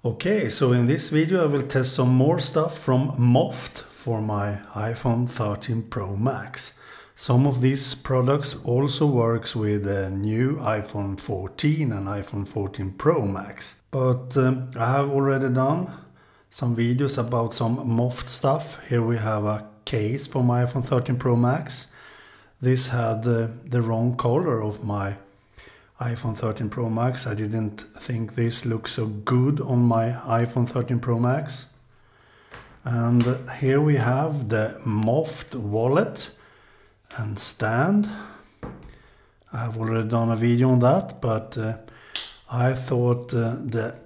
Okay, so in this video I will test some more stuff from MOFT for my iPhone 13 Pro Max. Some of these products also works with the new iPhone 14 and iPhone 14 Pro Max. But I have already done some videos about some MOFT stuff. Here we have a case for my iPhone 13 Pro Max. This had the wrong color of my iPhone 13 Pro Max. I didn't think this looked so good on my iPhone 13 Pro Max. And here we have the MOFT wallet and stand. I have already done a video on that, but I thought the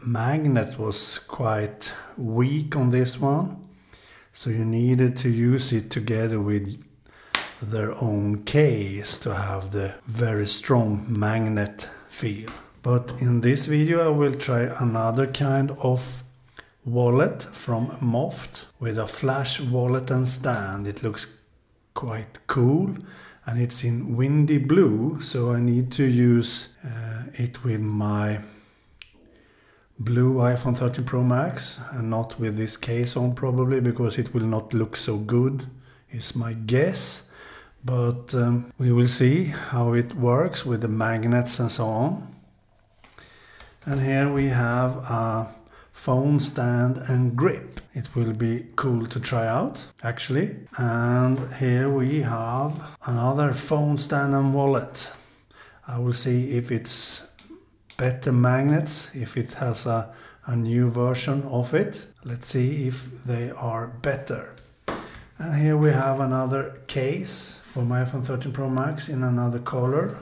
magnet was quite weak on this one. So you needed to use it together with their own case to have the very strong magnet feel. But in this video I will try another kind of wallet from MOFT with a flash wallet and stand. It looks quite cool and it's in windy blue, so I need to use it with my blue iPhone 13 Pro Max and not with this case on, probably because it will not look so good, is my guess. But we will see how it works with the magnets and so on. And here we have a phone stand and grip. It will be cool to try out, actually. And here we have another phone stand and wallet. I will see if it's better magnets, if it has a new version of it. Let's see if they are better. And here we have another case for my iPhone 13 Pro Max in another color.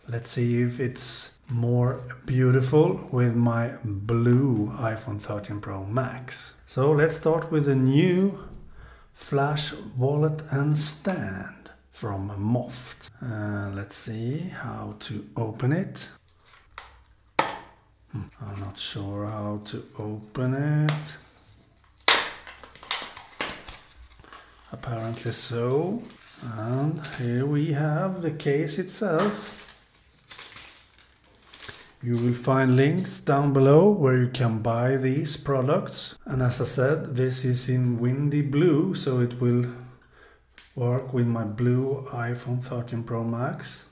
Let's see if it's more beautiful with my blue iPhone 13 Pro Max. So let's start with the new flash wallet and stand from MOFT. Let's see how to open it. I'm not sure how to open it. Apparently so. And here we have the case itself. You will find links down below where you can buy these products. And as I said, this is in windy blue, so it will work with my blue iPhone 13 Pro Max.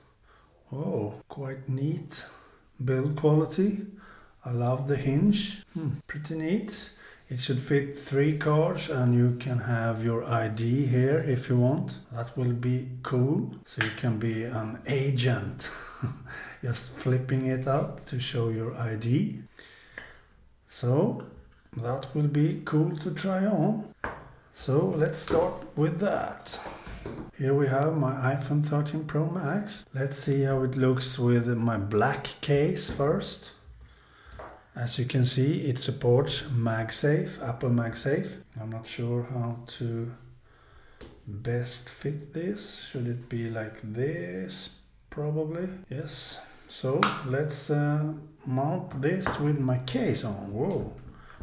Oh, quite neat build quality. I love the hinge. Pretty neat. It should fit 3 cards and you can have your ID here if you want. That will be cool. So you can be an agent. Just flipping it up to show your ID. So that will be cool to try on. So let's start with that. Here we have my iPhone 13 Pro Max. Let's see how it looks with my black case first. As you can see, it supports MagSafe, Apple MagSafe. I'm not sure how to best fit this. Should it be like this? Probably. Yes. So let's mount this with my case on. Whoa.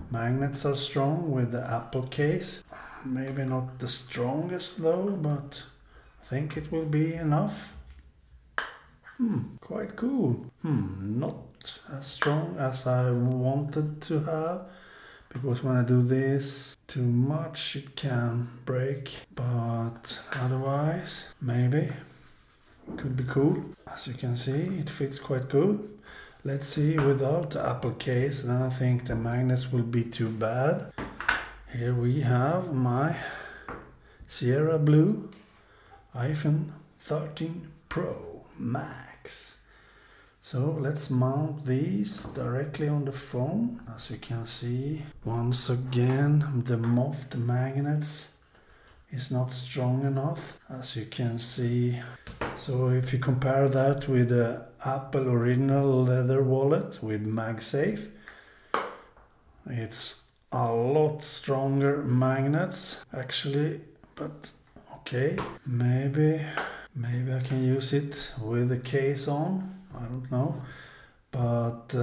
Magnets are strong with the Apple case. Maybe not the strongest though, but I think it will be enough. Quite cool. Not as strong as I wanted to have, because when I do this too much it can break, but otherwise maybe could be cool. As you can see, it fits quite good. Let's see without the Apple case, then I think the magnets will be too bad. Here we have my Sierra Blue iPhone 13 Pro Max. So let's mount these directly on the phone. As you can see, once again the MOFT magnets is not strong enough, as you can see. So if you compare that with the Apple original leather wallet with MagSafe, it's a lot stronger magnets actually, but okay, maybe I can use it with the case on. I don't know, but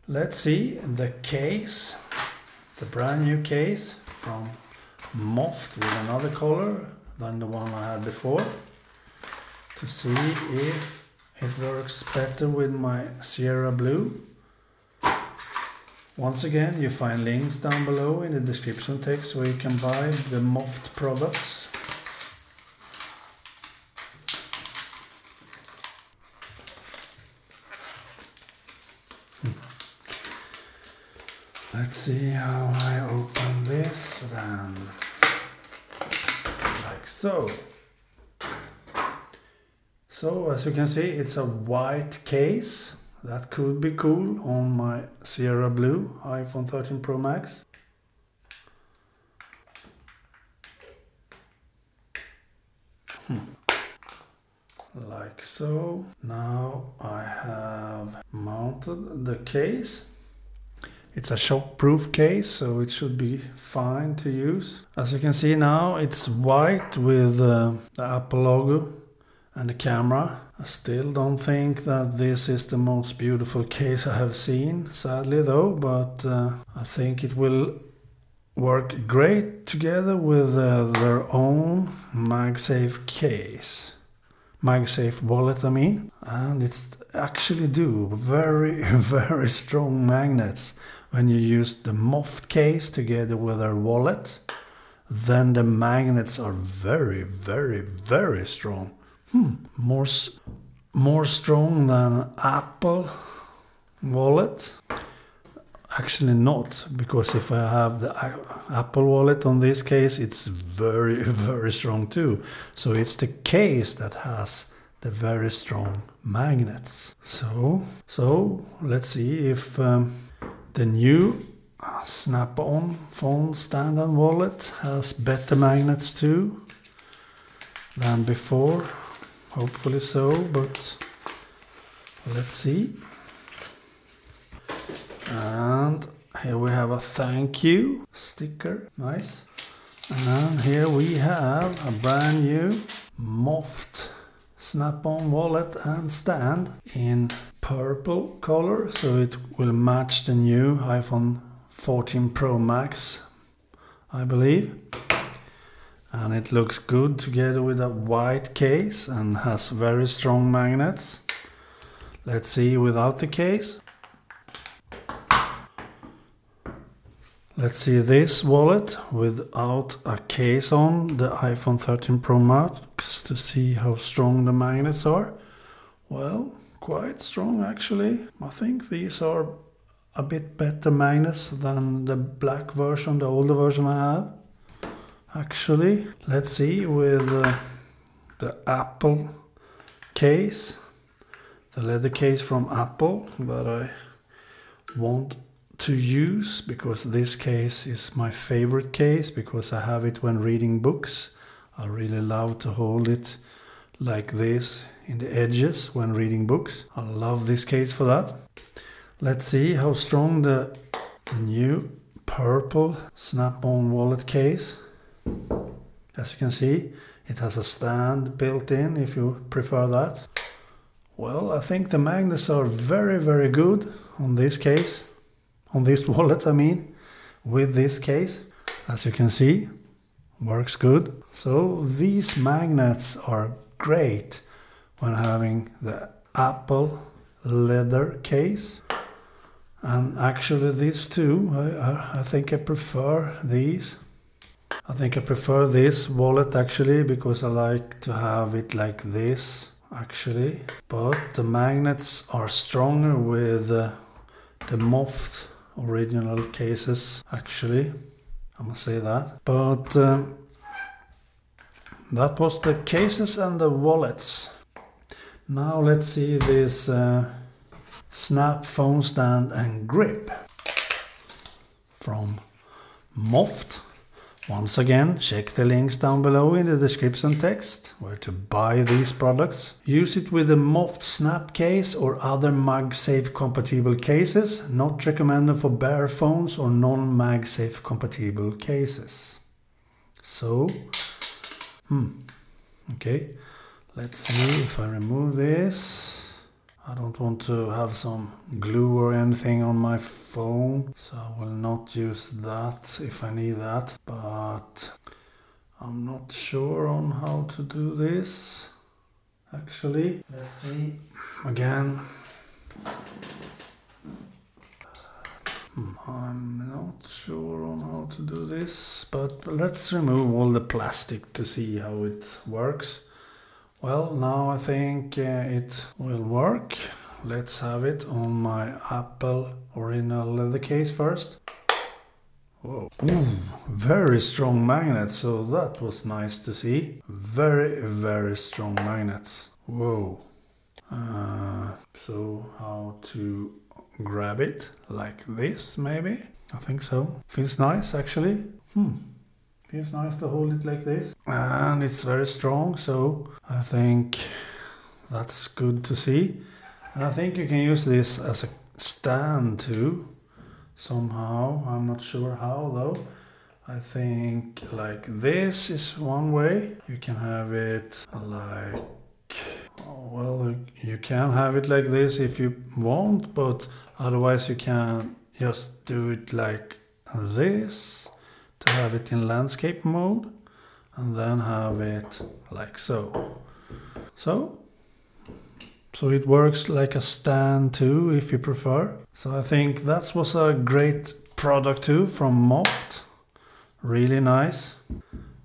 let's see the case, the brand new case from MOFT with another color than the one I had before, to see if it works better with my Sierra Blue. Once again, you find links down below in the description text where you can buy the MOFT products. Let's see how I open this then. Like so. So as you can see, it's a white case. That could be cool on my Sierra Blue iPhone 13 Pro Max. Like so. Now I have mounted the case. It's a shock-proof case, so it should be fine to use. As you can see now, it's white with the Apple logo and the camera. I still don't think that this is the most beautiful case I have seen, sadly though, but I think it will work great together with their own MagSafe case. MagSafe wallet, I mean. And it's actually do very, very strong magnets. When you use the MOFT case together with their wallet, then the magnets are very, very, very strong. More strong than Apple wallet? Actually not, because if I have the Apple wallet on this case, it's very, very strong too. So it's the case that has the very strong magnets. So let's see if the new Snap-on phone stand-on wallet has better magnets too than before. Hopefully so, but let's see. And here we have a thank you sticker, nice. And here we have a brand new MOFT Snap-on wallet and stand in purple color, so it will match the new iPhone 14 Pro Max, I believe. And it looks good together with a white case and has very strong magnets. Let's see without the case. Let's see this wallet without a case on the iPhone 13 Pro Max to see how strong the magnets are. Well, quite strong actually. I think these are a bit better magnets than the black version, the older version I have. Actually, let's see with the Apple case, the leather case from Apple that I want to use, because this case is my favorite case because I have it when reading books. I really love to hold it like this in the edges when reading books. I love this case for that. Let's see how strong the new purple Snap-on wallet case. As you can see, it has a stand built in if you prefer that. Well, I think the magnets are very, very good on this case. On this wallet, I mean, with this case. As you can see, works good. So these magnets are great when having the Apple leather case. And actually these two, I think I prefer these. I think I prefer this wallet actually, because I like to have it like this actually. But the magnets are stronger with the MOFT original cases actually, I must say that. But that was the cases and the wallets. Now let's see this Snap phone stand and grip from MOFT. Once again, check the links down below in the description text where to buy these products. Use it with a MOFT Snap case or other MagSafe compatible cases. Not recommended for bare phones or non-MagSafe compatible cases. So, okay, let's see if I remove this. I don't want to have some glue or anything on my phone, so I will not use that if I need that. But I'm not sure on how to do this actually. Let's see again. I'm not sure on how to do this, but let's remove all the plastic to see how it works. Well, now I think it will work. Let's have it on my Apple original leather case first. Whoa. Ooh, very strong magnets, so that was nice to see. Very, very strong magnets. Whoa. So how to grab it? Like this, maybe? I think so. Feels nice, actually. Feels nice to hold it like this. And it's very strong, so I think that's good to see. And I think you can use this as a stand too, somehow. I'm not sure how though. I think like this is one way. You can have it like, well, you can have it like this if you want, but otherwise you can just do it like this to have it in landscape mode, and then have it like so. So it works like a stand too, if you prefer. So I think that was a great product too from MOFT. Really nice.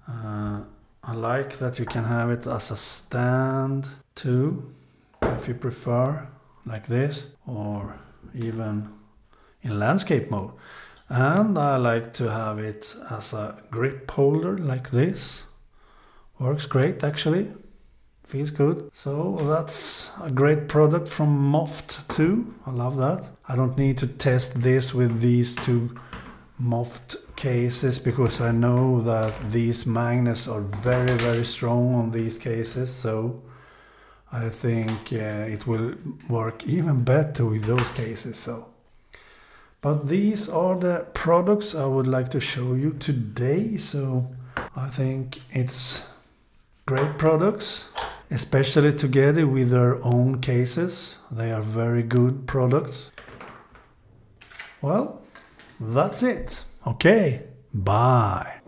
I like that you can have it as a stand too, if you prefer, like this, or even in landscape mode. And I like to have it as a grip holder like this. Works great actually. Feels good. So that's a great product from MOFT too. I love that. I don't need to test this with these two MOFT cases because I know that these magnets are very, very strong on these cases. So I think it will work even better with those cases. But these are the products I would like to show you today. So I think it's great products, especially together with their own cases. They are very good products. Well, that's it. Okay, bye.